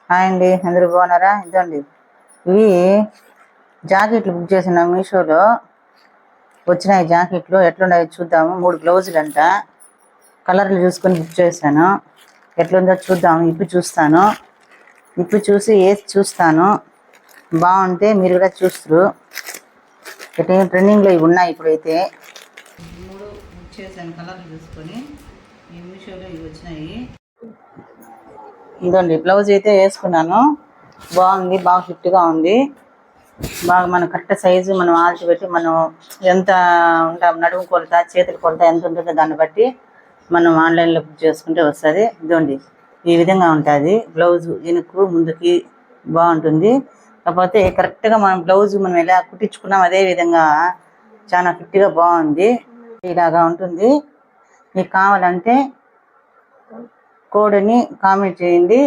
Hi అండి, అందరూ బాగున్నారా? ఇదండి, ఇవి జాకెట్లు బుక్ చేసిన మీషోలో వచ్చినాయి. జాకెట్లు ఎట్లున్నాయో చూద్దాము. 3 బ్లౌజులు అంట. కలర్లు చూసుకొని బుక్ చేశాను. ఎట్లుందో చూద్దాము. ఇప్పి చూస్తాను, ఇప్పి చూసి వేసి చూస్తాను. బాగుంటే మీరు కూడా చూస్తారు. ట్రెండింగ్లో ఇవి ఉన్నాయి ఇప్పుడైతే. 3 బుక్ చేశాను కలర్లు చూసుకొని. ఈ మీషోలో ఇవి వచ్చినాయి. ఇదండి, బ్లౌజ్ అయితే వేసుకున్నాను. బాగుంది, బాగా ఫిట్గా ఉంది. బాగా మన కరెక్ట్ సైజు మనం ఆల్చి పెట్టి మనం ఎంత ఉంటాం, నడుము కొలత, చేతుల కొలత ఎంత ఉంటుందో దాన్ని బట్టి మనం ఆన్లైన్లో బుక్ చేసుకుంటే వస్తుంది. ఇదండి, ఈ విధంగా ఉంటుంది బ్లౌజు. వెనుక్కు ముందుకి బాగుంటుంది. కాకపోతే కరెక్ట్గా మనం బ్లౌజు మనం ఎలా కుట్టించుకున్నాం అదే విధంగా చాలా ఫిట్గా బాగుంది. ఇలాగా ఉంటుంది. మీకు కావాలంటే కోడ్ని కామెంట్ చేయండి.